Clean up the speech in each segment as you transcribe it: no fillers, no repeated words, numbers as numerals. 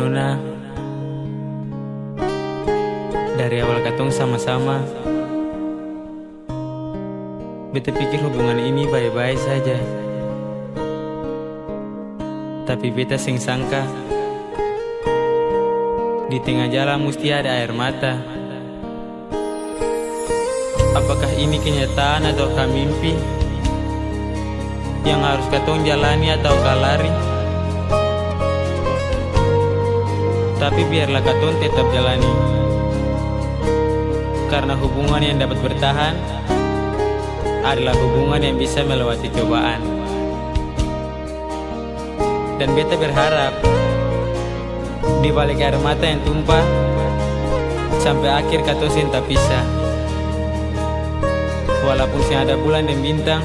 Nona, dari awal katong sama-sama, beta pikir hubungan ini baik-baik saja. Tapi beta seng sangka, di tengah jalan mesti ada air mata. Apakah ini kenyataan ataukah mimpi yang harus katong jalani ataukah lari? Tapi biarlah katong tetap jalani, karena hubungan yang dapat bertahan adalah hubungan yang bisa melewati cobaan. Dan beta berharap di balik air mata yang tumpah, sampai akhir katong sing tak pisah. Walaupun sing ada bulan dan bintang,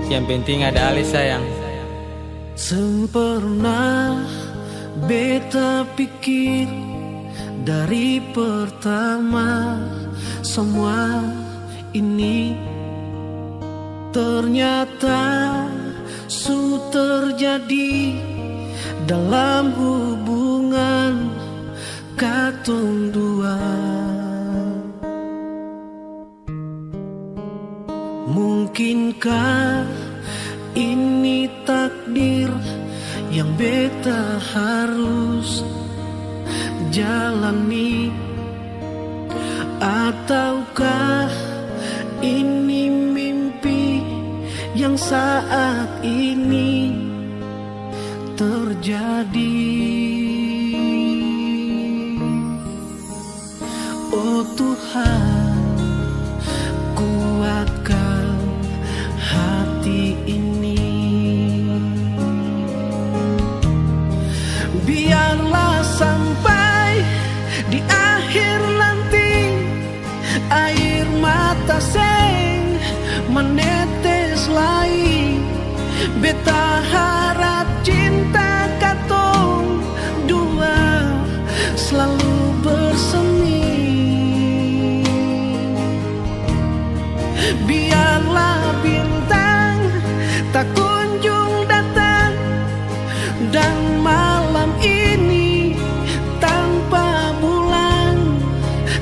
yang penting ada ale sayang. Sempurna beta pikir dari pertama, semua ini ternyata su terjadi dalam hubungan katong dua. Mungkinkah ini takdir yang beta harus jalani, ataukah ini mimpi yang saat ini terjadi? Oh Tuhan, kuatkan hati ini. Biarlah sampai di akhir nanti air mata seng menetes lagi. Beta harap cinta katong dua selalu bersemi. Biarlah bintang tak kunjung datang, dan malam ini tanpa bulan,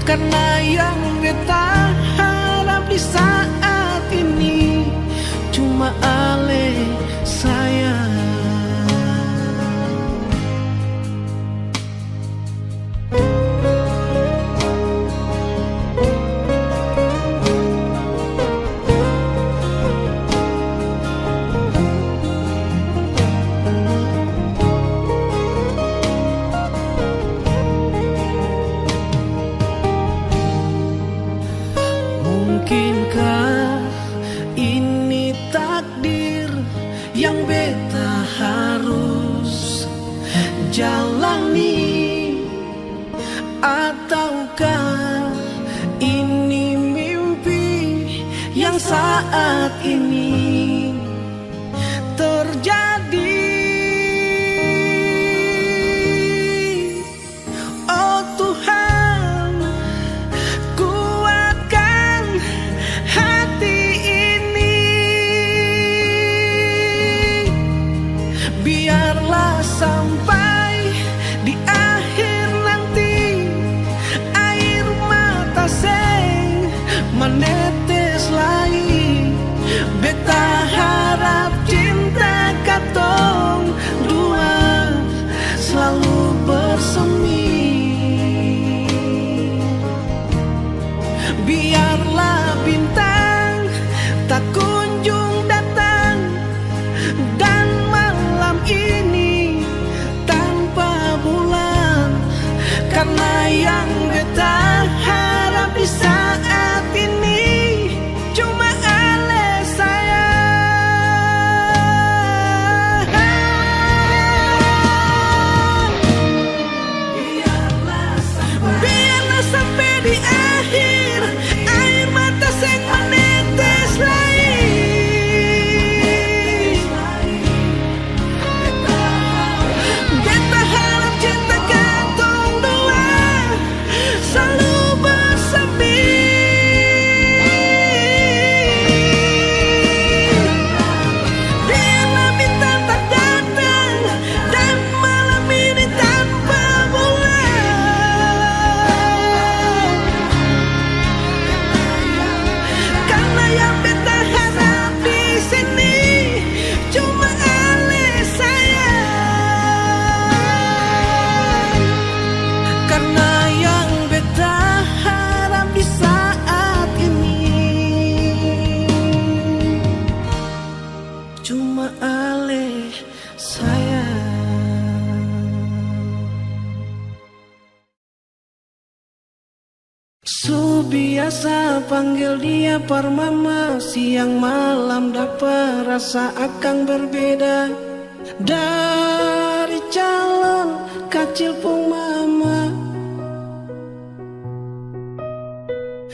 karena yang beta harap di saat ini cuma ale sayang. Mungkinkah ini takdir yang beta harus jalani, ataukah ini mimpi yang saat ini terjadi? Oh Tuhan, kuatkan hati ini. Biarlah sampai di akhir nanti air mata seng menetes lagi. Beta Biasa panggil dia par mama, siang malam dapat rasa akan berbeda dari calon kecil pun mama.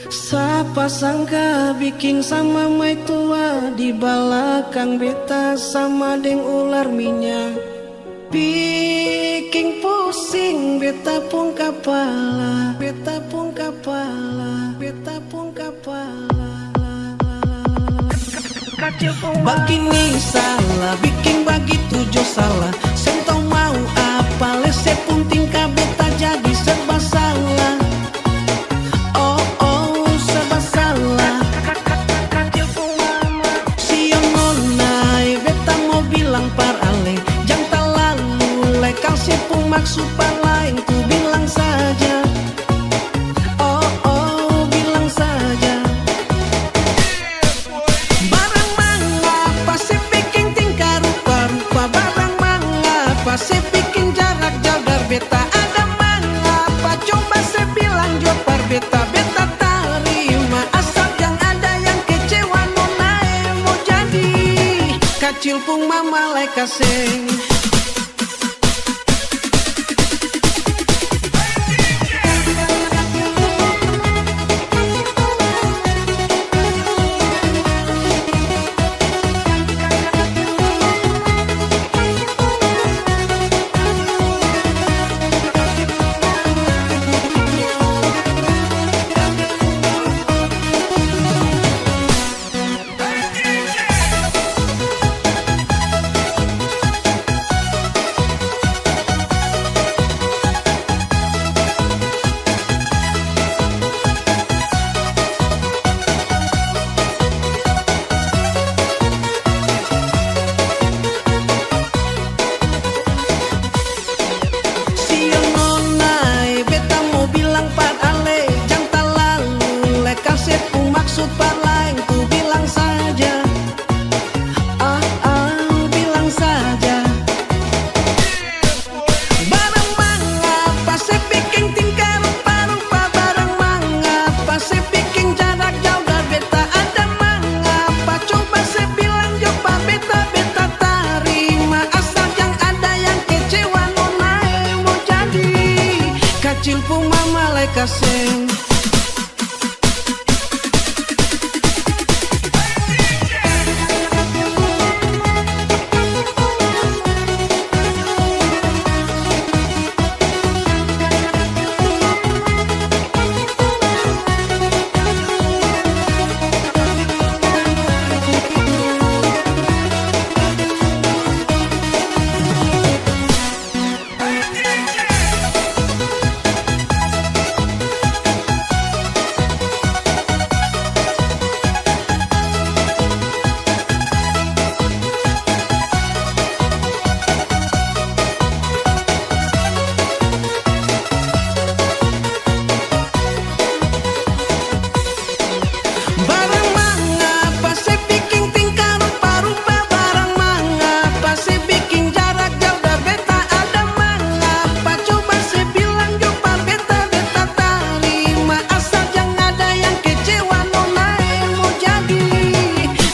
Siapa sangka bikin sama mai tua di belakang beta sama deng ular minyak, bikin pusing beta pun kepala, beta pun kepala, beta pun kepala. Begini salah, bikin begitu jo salah. Sentau mau apa, lese pun tingkah beta jadi serba salah. Oh oh serba salah. Siang nonai, beta mau bilang par ale, jangan terlalu lekal sepung maksud par lain, ku bilang saja. Oh oh bilang saja. Barang mangapa sih bikin tingkah rupa-rupa, barang mangapa sih bikin jarak jauh dari beta, ada mangapa coba saya bilang jawab par beta, beta terima asal yang ada yang kecewa nona mau jadi kecil pun mama like kasih. Maksud par lain ku bilang saja. Bilang saja. Barang mangapa saya bikin tingkah rupa-rupa, barang mangapa saya bikin jarak jauh dari beta, ada mangapa coba saya bilang coba beta, beta terima asal yang ada yang kecewa nona mau jadi kecil pun mama like kasih.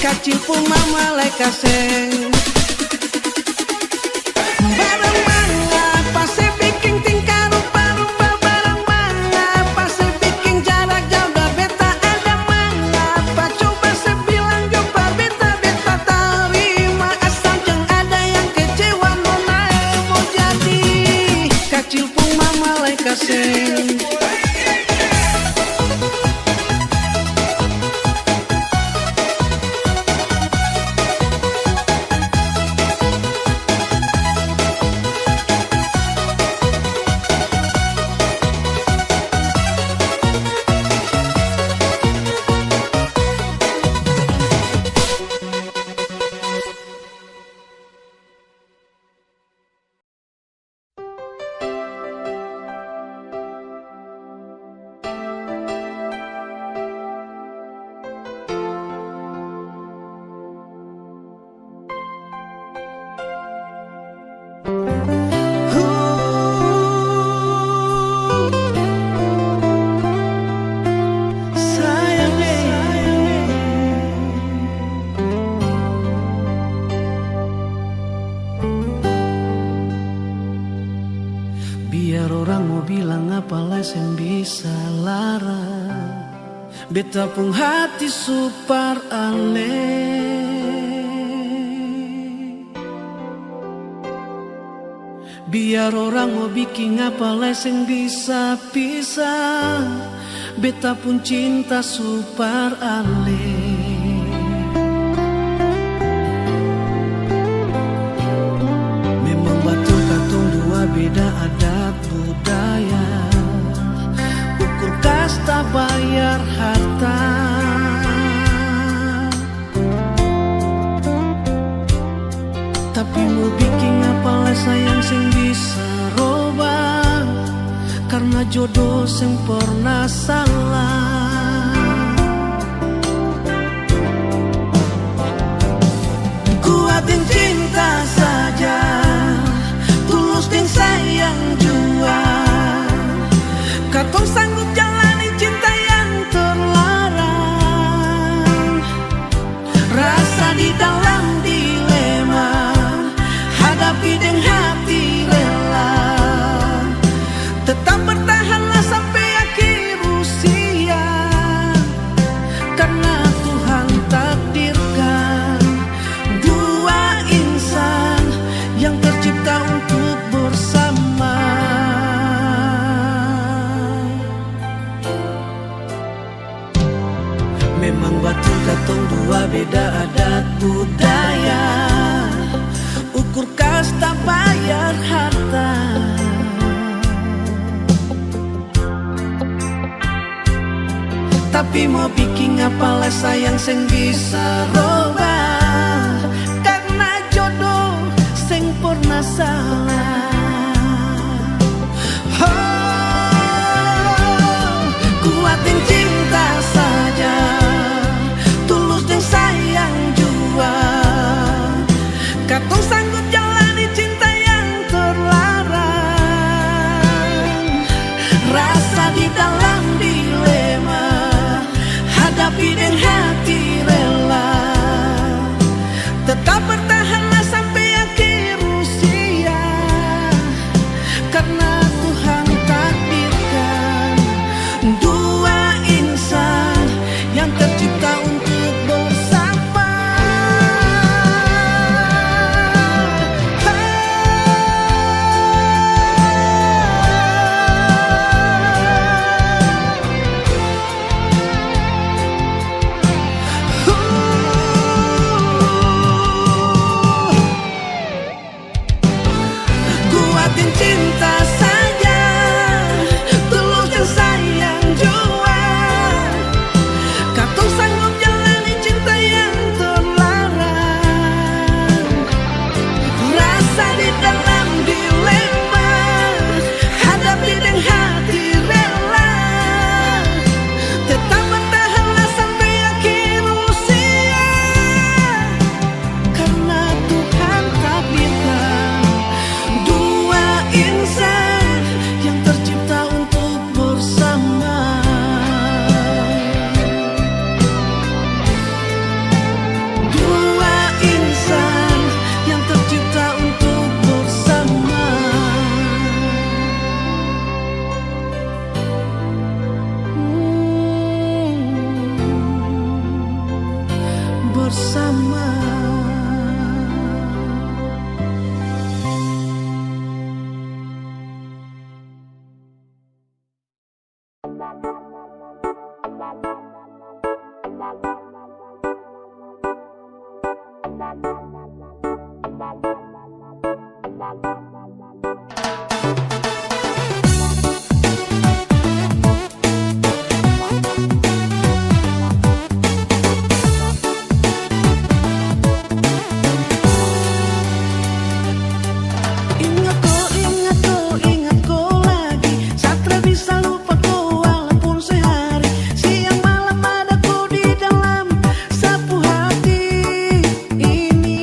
Kecil pun mama like kasih. Barang mangapa saya bikin tingkah rupa-rupa, barang mangapa saya bikin jarak jauh dari beta, ada mangapa coba saya bilang coba beta, beta terima asal jangan ada yang kecewa nona mau jadi kecil pun mama like kasih. beta pun hati super aneh. Biar orang mau bikin apa leseng bisa pisah, beta pun cinta super aneh. Memang betul katong dua beda adat budaya, ukur kasta bayar harta. Tapi mau bikin apa lah sayang sing bisa robah, karena jodoh sing pernah salah. Kuatin cinta saja, tulus dan sayang jua, katong sanggup jalani cinta yang terlarang. Rasa di dalam dilema, hadapi dengan hati rela, tetap bertahanlah sampai akhir usia, karena Tuhan takdirkan dua insan yang tercipta untuk bersama. Memang betul katong dua beda adat budaya, ukur kasta bayar harta. Tapi mau bikin apalah sayang sing bisa robah, karena jodoh sing pernah salah. Oh, kuatin cinta saja, tulus dan sayang jua, katong sanggup jalani cinta yang terlarang. Rasa di dalam dilema, hadapi dengan hati rela, tetap bertahanlah sampai akhir usia, karena Tuhan takdirkan dua insan yang tercipta untuk bersama. Kuatin cinta saja, tulus dan sayang jua, katong sanggup jalani cinta yang terlarang. Rasa di dalam dilema, hadapi dengan hati rela, tetap bertahanlah sampai akhir usia, karena Tuhan takdirkan dua insan yang tercipta untuk bersama. Dua insan yang tercipta untuk bersama. Bersama. Ingat kau lagi, Satra bisa lupa kau walaupun sehari. Siang malam ada kau di dalam sapu hati ini.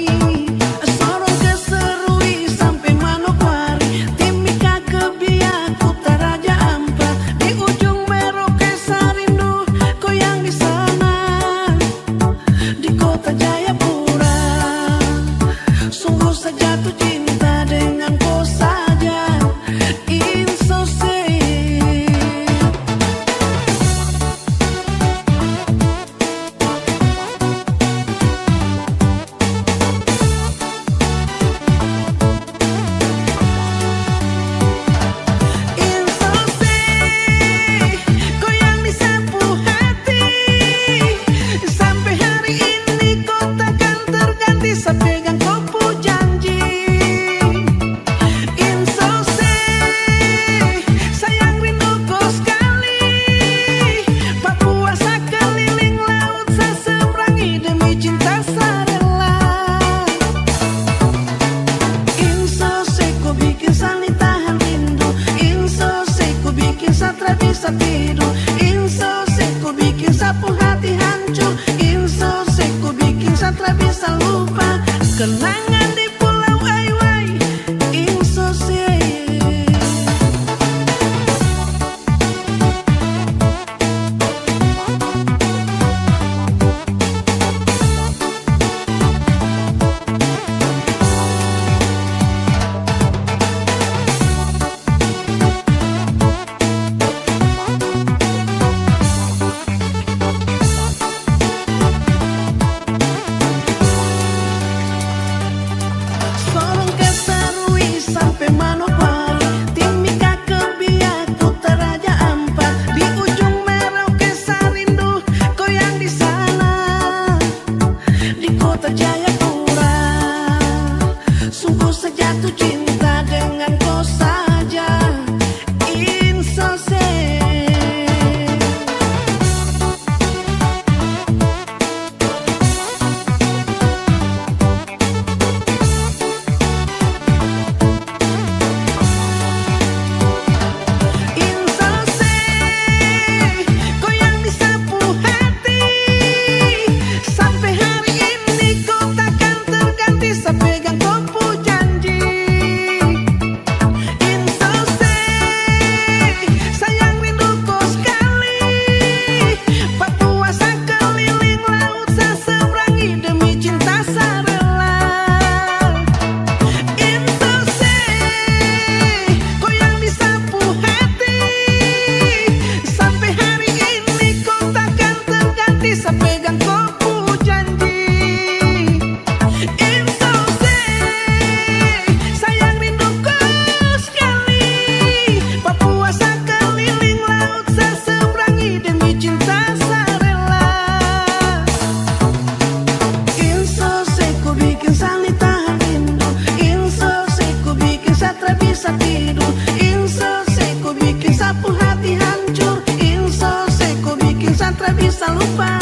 bisa lupa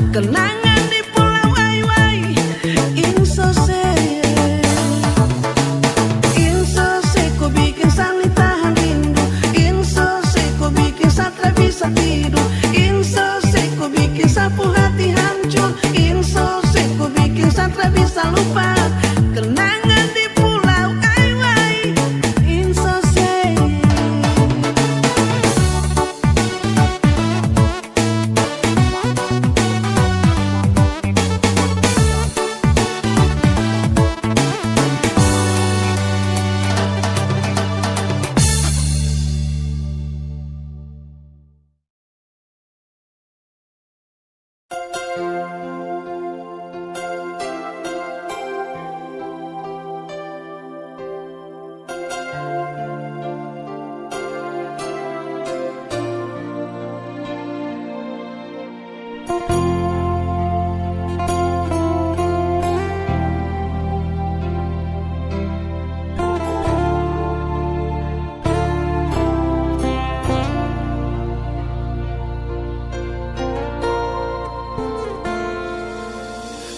kenangan di pulau Aiwai. Insose ku bikin Sani tahan rindu. Insose ku bikin Satra bisa tidur. Insose ku bikin sapu hati hancur. Insose ku bikin Satra bisa lupa kenangan di pulau Aiwai. Insose.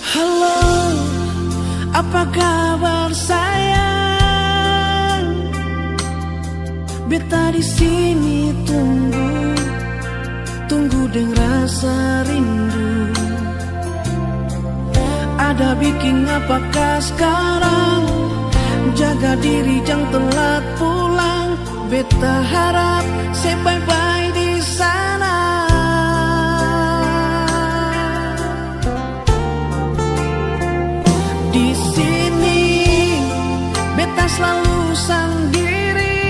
Halo, apa kabar sayang? Beta di sini tunggu dengan rasa rindu. Ada bikin apakah sekarang? Jaga diri jangan telat pulang. Beta harap say bye-bye di sana. Di sini beta selalu sendiri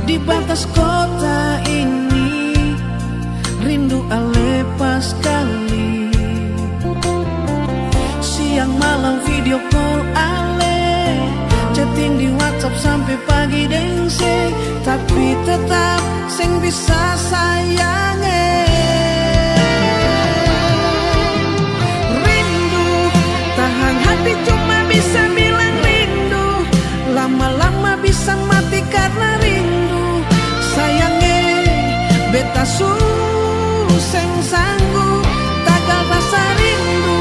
di batas kota ini. Rindu alepas sekali. Siang malam video call ale, chatting di WhatsApp sampai pagi dengse, tapi tetap sing bisa sayange. Hati cuma bisa bilang rindu, lama-lama bisa mati karena rindu. Sayangnya beta suseng sanggup tagal rasa rindu,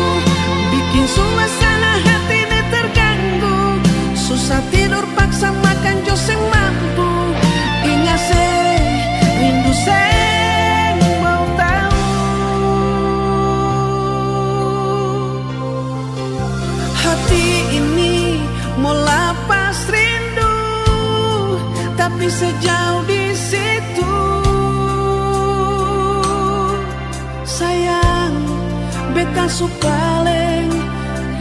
bikin suasana hati ini terganggu. Susah tidur paksa makan joseng mampu. Ingat rindu mau tahu. Hati ini mau lapas rindu, tapi sejauh di situ. Sayang, beta su paling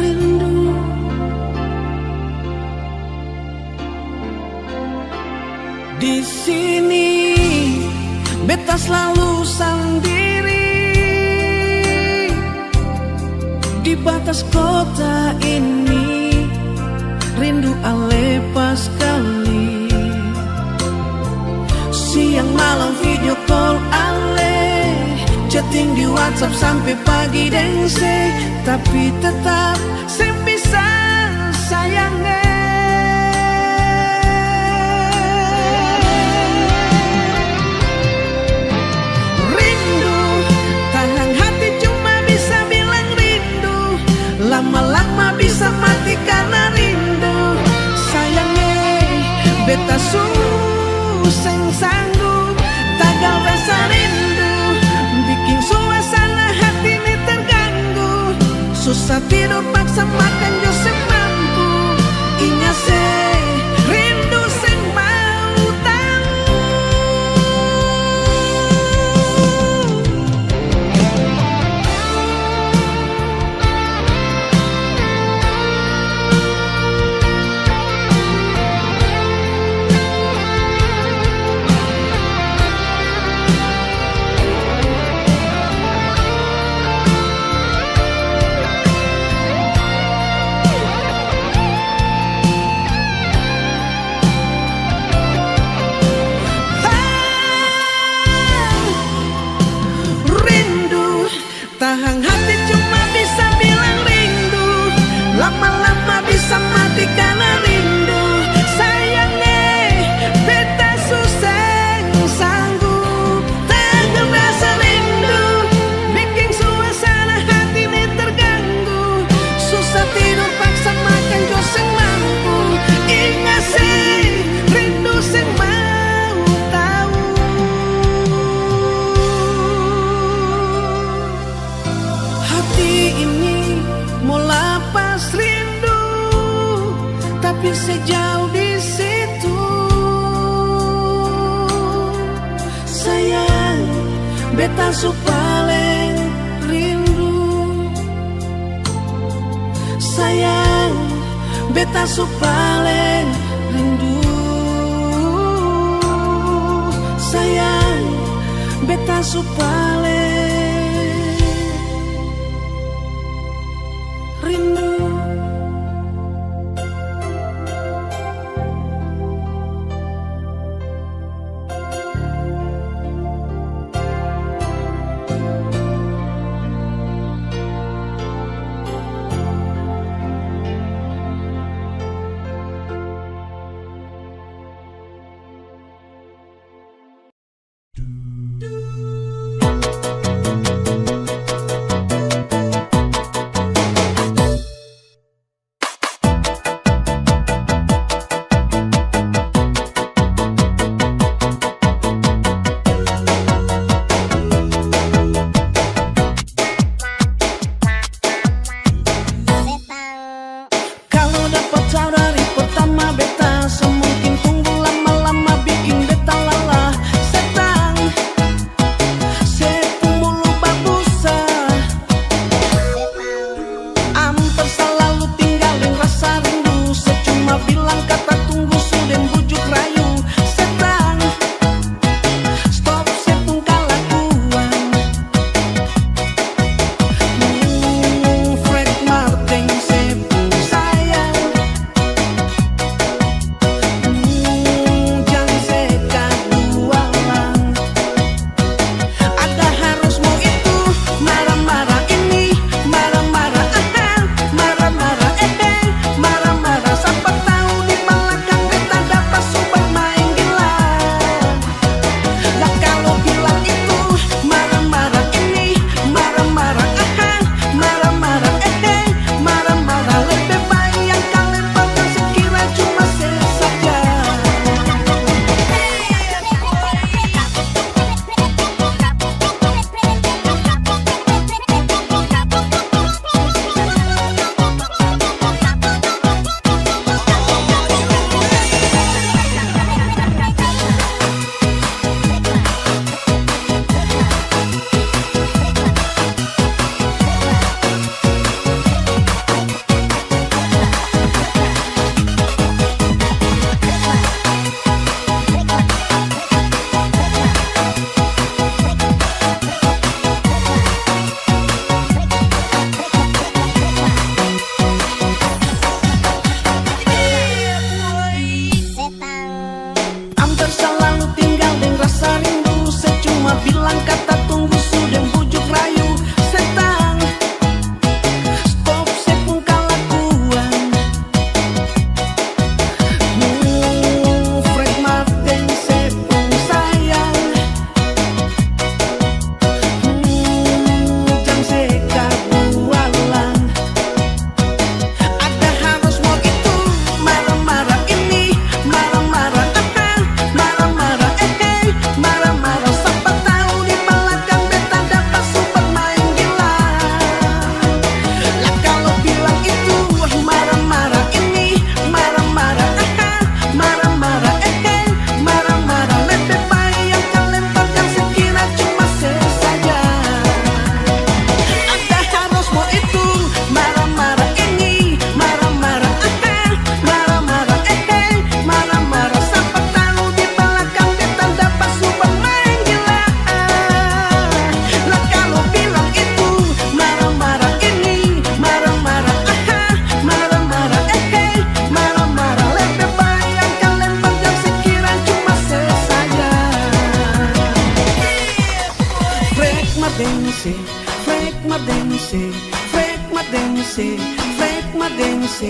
rindu. Di sini beta selalu sendiri di batas kota ini. Rindu alepas sekali. Siang malam video call ale, chatting di WhatsApp sampai pagi dengse, tapi tetap sing bisa sayangnya. Lama-lama bisa mati karena rindu. Sayangnya beta suseng sanggup tagal rasa rindu, bikin suasana hati ini terganggu. Susah tidur paksa makan josep mampu. Ingat rindu sing mau tahu. Tahan hati cuma bisa bilang rindu, lama-lama bisa mati karena rindu. Sayangnya beta suseng sanggup tagal beta su paling rindu. Sayang, beta su paling rindu. Sayang, beta su paling rindu.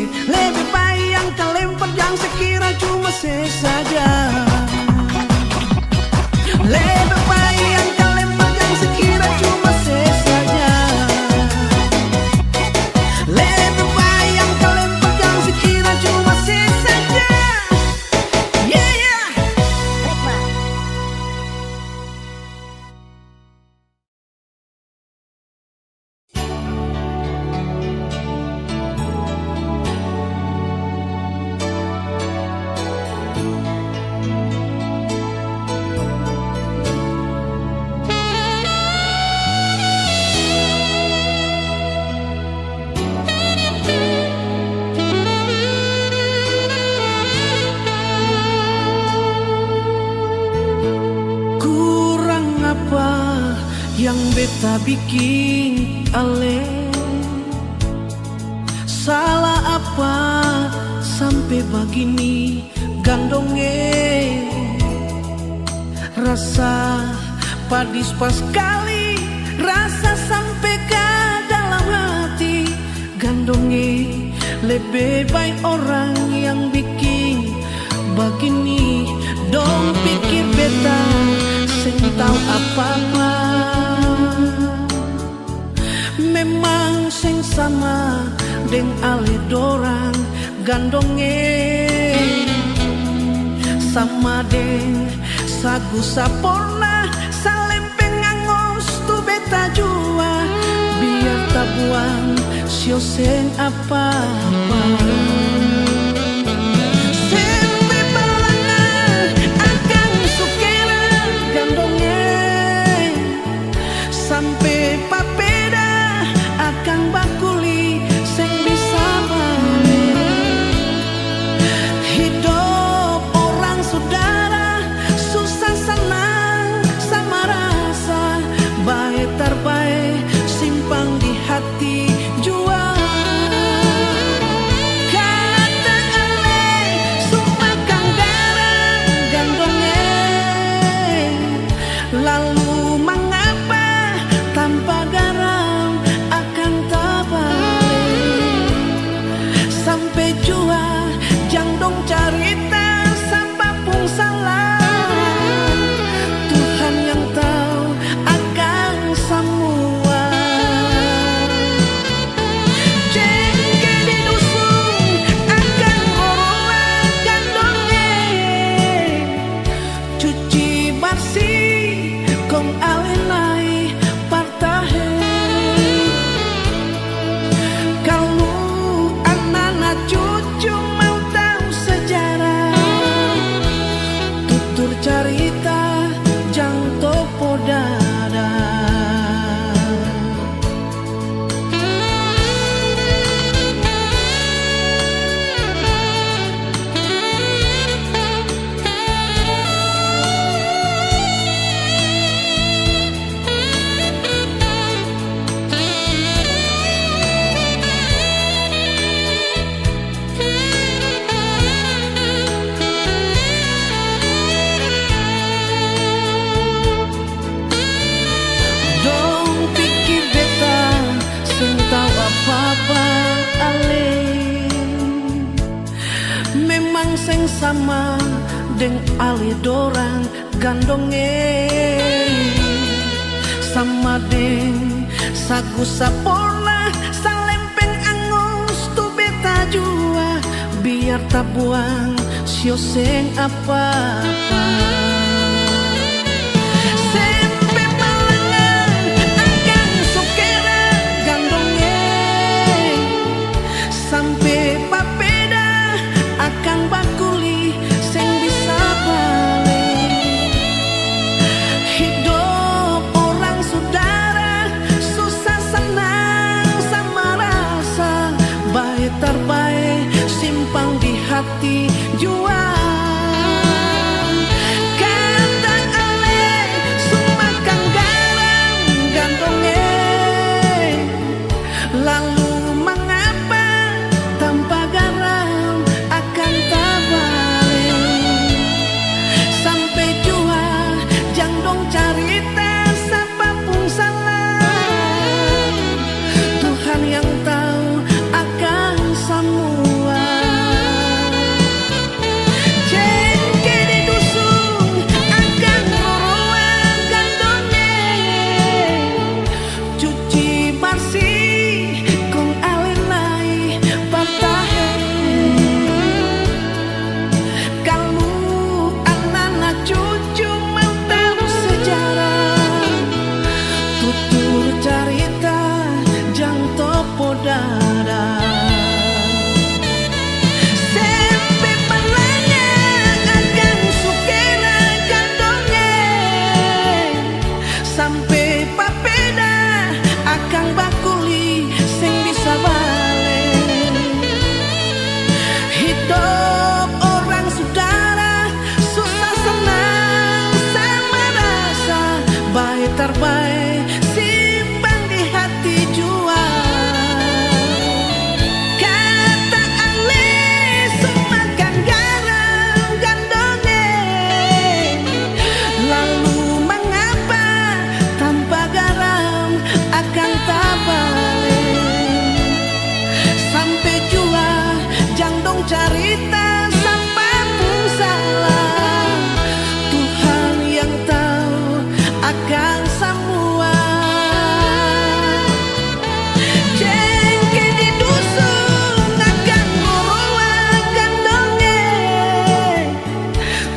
Lebih baik yang kau lempar jangan sekira cuma sesaja. Lebih baik yang kau lempar jangan sekira cuma sesaja. Lebih baik yang kau lempar jangan sekira cuma sesaja. Yeah, yeah. yang beta bikin ale. Salah apa sampai begini gandongnya? Rasa padis pas kali, rasa sampai ke dalam hati. Gandongnya lebih baik orang yang bikin begini. Dong pikir beta sing tau apa-apa, memang sing sama deng ale dorang gandongnya. Sama deng sagu saporna salempeng angos tu beta jua, biar tak buang sio seng apa-apa. Sampai papeda akan bakuli sing bisa balik. Hidup orang saudara susah senang sama rasa, baik terbaik simpang di hati jua. Kata ale sumpah kang garang gandongnya, lalu tanpa garam akan tak balik. Sampai jua jang dong carita siapapun salah, Tuhan yang tahu akan semua. Jengke di dusun akan orang gandongnya, cuci bersih kong alenai. Kalau anak-anak cucu mau tahu sejarah, tutur cerita jang topo dada. Apa ale memang seng sama deng ale dorang gandongnya. Sama deng sagu saporna salempeng angus tu beta jua, biar tak buang sio seng apa-apa. Sampai papeda akan bakuli sing bisa balik. Hidup orang saudara susah senang sama rasa, baik terbaik simpang di hati jua. Kata ale sumpah kang garang gandongnya, lalu tanpa garam akan tak balik. Sampai jua jang dong carita siapapun salah, Tuhan yang tahu akan semua. Jengke di dusun akan orang gandongnya, cuci bersih kong alenai. Kalau anak-anak cucu mau tahu sejarah, tutur cerita jang topo dada. Sampai malangnya akan sukena gandongnya, sampai papeda akan bakuli sing bisa balik. Hidup orang saudara susah senang sama rasa, baik terbaik akan semua. Jengke di dusun akan meruangkan dongeng,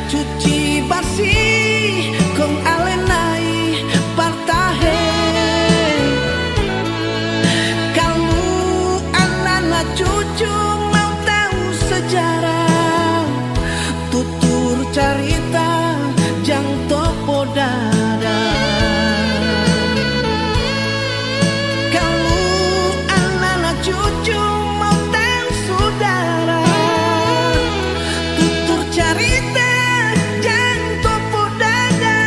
cuci bersih kong alenai partahe. Kalau anak-anak cucu mau tahu sejarah, tutur cerita jang topo dada. Kalau anak-anak cucu mau tahu saudara, tutur cerita jang topo dada.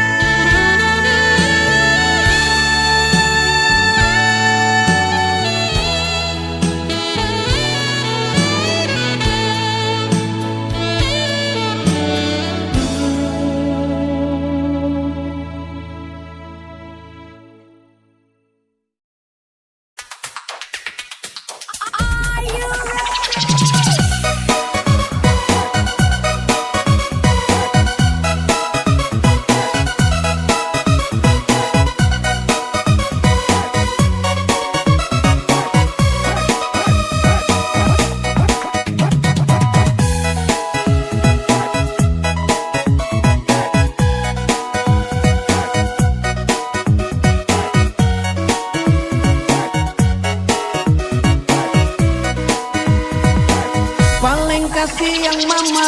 Paling kasihan mama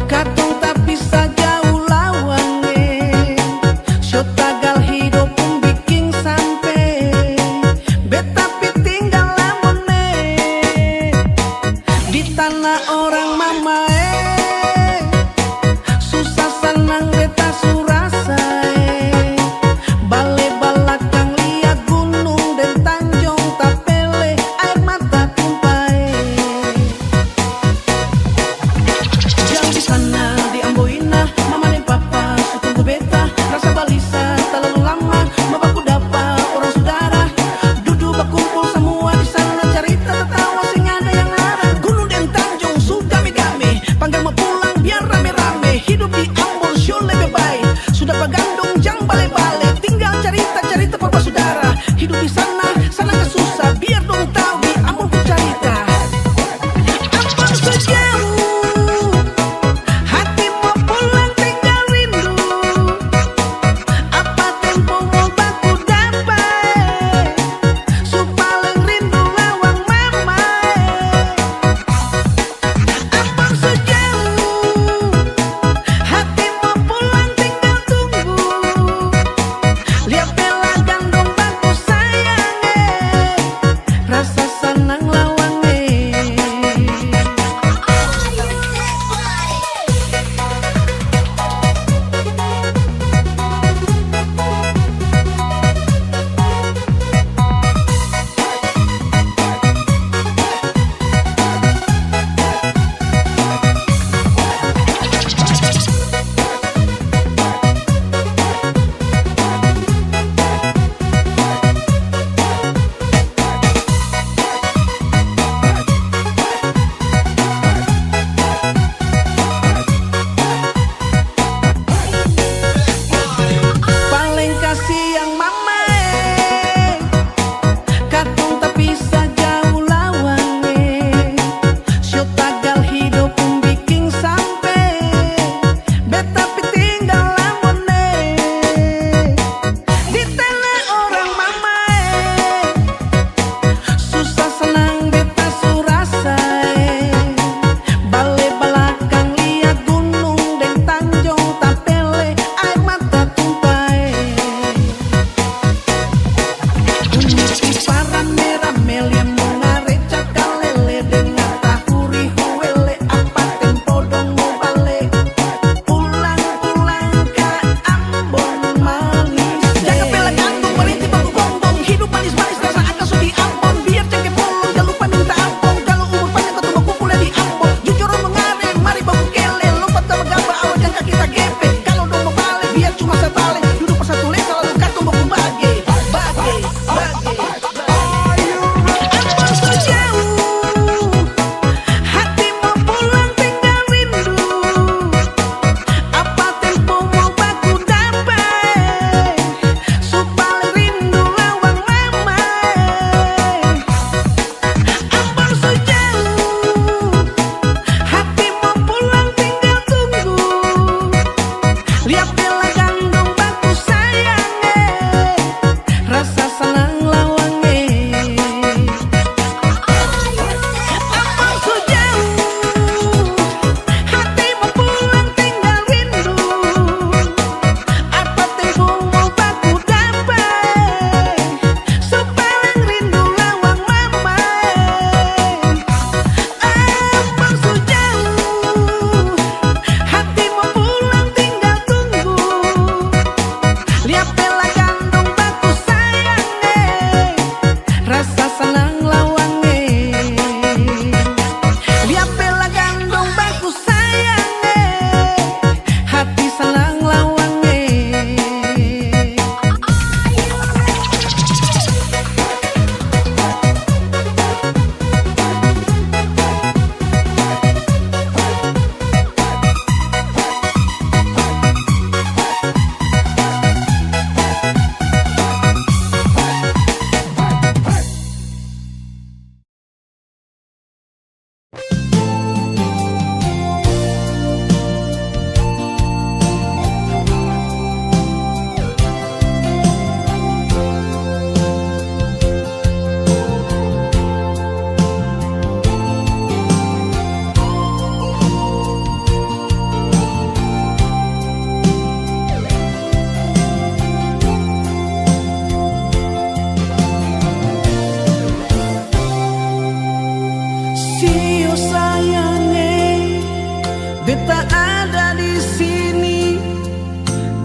katong tak bisa jauh lawang Syo tagal hidup pun bikin sampai betapi tinggal lamun di tanah orang mama susah senang beta surasa bale balakang lihat gunung dan tanjung tapele air mata tumpah. Jauh di sana di Amboina, mama dan papa tunggu beta. Rasa balisa terlalu lama, baku dapa orang saudara. Duduk berkumpul semua di sana, cerita tertawa sing ada yang larang. Gunung dan tanjung sudah megame, panggil mau pulang biar rame-rame. Hidup di Ambon syo lebih baik, sudah bagandung jang bale-bale. Tinggal cerita-cerita papa saudara. Hidup di sana, sana gak susah, biar dong tahu di Ambon ku cerita. Ambon sejauh hati mau pulang tinggal rindu, apa tempo mau baku dapat, su paling rindu lawang mama. Ambon sejauh hati mau pulang tinggal tunggu, lihat bela gandung baku sayang rasa senang lawang paling kasihan mama katong tak bisa jauh lawang syo tagal hidup pun bikin sampai betapi tinggal lamun di tanah orang mama susah senang beta surasa bale balakang lihat gunung dan tanjung tapele air mata tumpah. Paran merah meliam mengareca kalele dengan tahuri huwele apa tempo dong mau balik pulang ke Ambon manis. Jaga pela gantung berhenti baku bongbong, hidup manis-manis rasa akan di Ambon. Biar cengke polong jangan lupa minta ampun, kalau umur panjang kau tuh kumpulnya di Ambon. Jujur mengare mari baku kele lompat sama gamba awal jangka kita gepe. Kalau dong mau balik biar cuma sebalik, duduk pas satu lesa lalu kartu baku bagi. Ambon sejauh hati mau pulang tinggal rindu, apa tempo mau baku dapat,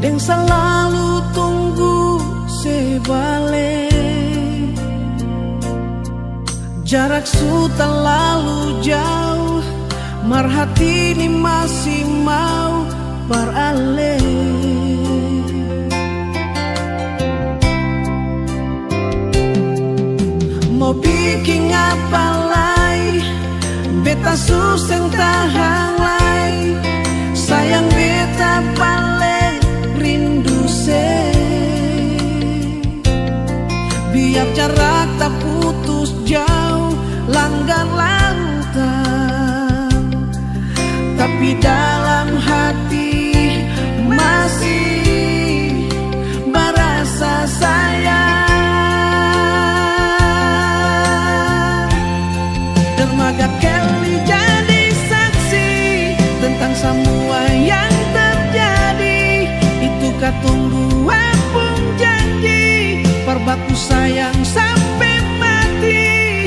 dan selalu tunggu sebalik. Jarak su terlalu jauh, marhati ini masih mau beralih. Mau bikin apa lagi, beta susah tahan lagi. Sayang beta paling rindu se. Biar jarak tak putus jauh, langgar lautan, tapi dalam hati masih merasa sayang. Dermaga Kelly jadi saksi tentang semua yang terjadi. Itu katong dua pun janji, perbaku sayang sampai mati.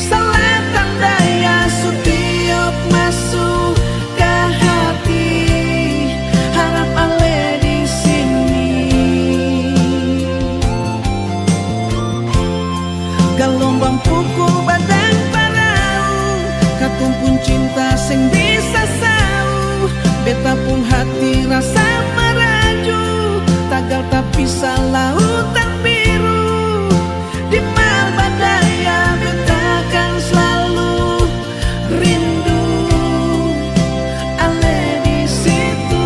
Selatan daya setiap masuk ke hati, harap ale di sini. Gelombang pukul badan parau, katong pun cinta sing bisa sau. Beta pun hati rasa meraju, tagal tapi lautan biru. Di mal badaya beta kan selalu rindu ale di situ.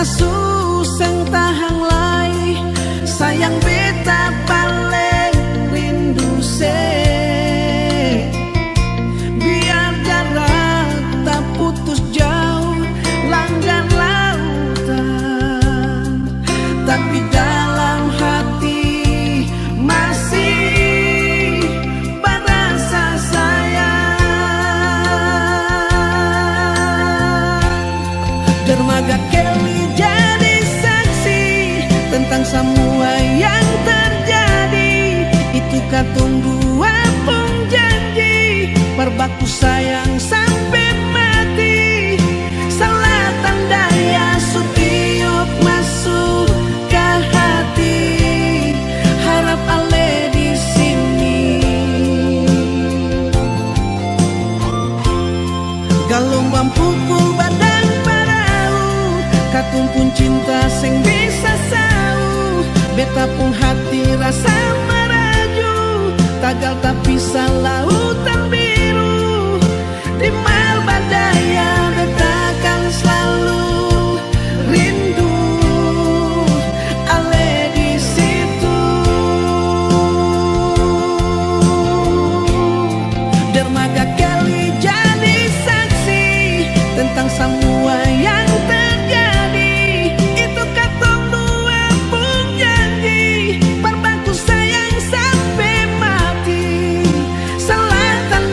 Susah tahan lagi, sayang beta paling rindu se. Biar jarak tak putus jauh, langgar lautan, tapi dalam hati masih merasa sayang. Dermaga Kelly jadi saksi tentang semua yang terjadi. Itu katong dua pun janji, perbaku sayang sampai mati. Selatan daya setiap masuk ke hati, harap ale di sini. Gelombang pukul badan katong pun cinta sing bisa sau. Beta pun hati rasa meraju, tagal tapi lautan biru. Di mal badaya beta kan selalu rindu ale di situ. Dermaga Kelly jadi saksi tentang semua yang Selatan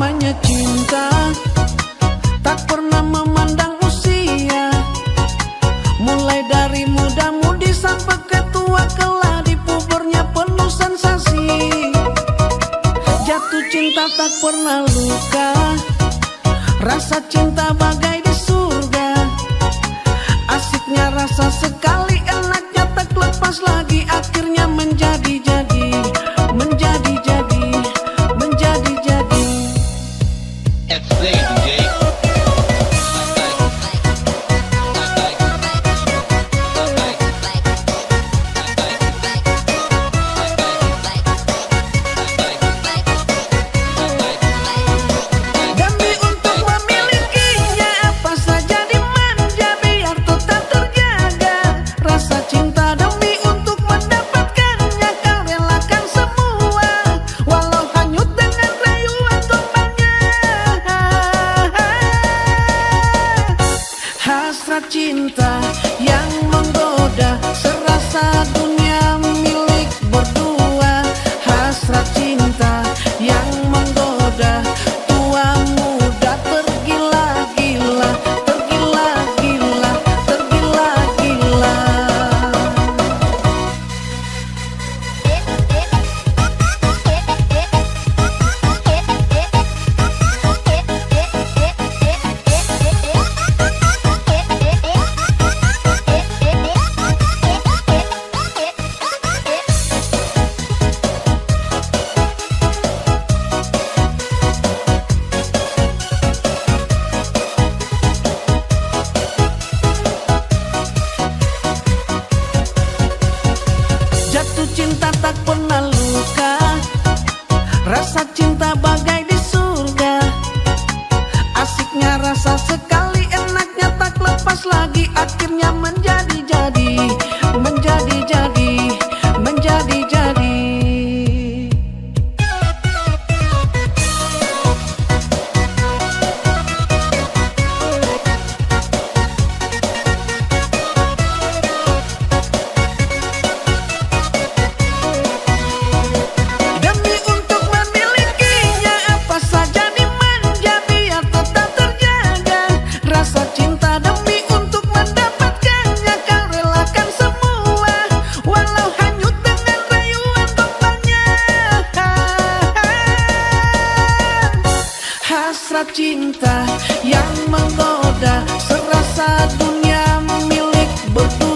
namanya cinta tak pernah memandang usia. Mulai dari muda-mudi sampai ke tua keladi, pubernya penuh sensasi. Jatuh cinta tak pernah luka, rasa cinta bagai di surga. Asiknya rasa sekali, enaknya tak lepas lagi. Akhirnya menjadi-jadi, menjadi-jadi, menjadi-jadi. Demi untuk memilikinya, apa saja dimanja biar tetap terjaga. Rasa cinta demi untuk mendapatkannya, kau relakan semua, walau hanyut dengan rayuan gombalnya. Hasrat cinta yang menggoda, serasa dunia milik berdua. Hasrat cinta yang menggoda, tua muda tergila-gila, tergila-gila, tergila-gila. Jatuh cinta tak pernah luka, rasa cinta bagai di surga. Asiknya rasa sekali, enaknya tak lepas lagi. Akhirnya menjadi-jadi, menjadi-jadi, menjadi-jadi. Demi untuk memilikinya, apa saja dimanja biar tetap terjaga. Rasa cinta demi untuk mendapatkannya, kau relakan semua, walau hanyut dengan rayuan gombalnya. Hasrat cinta yang menggoda, serasa dunia milik berdua.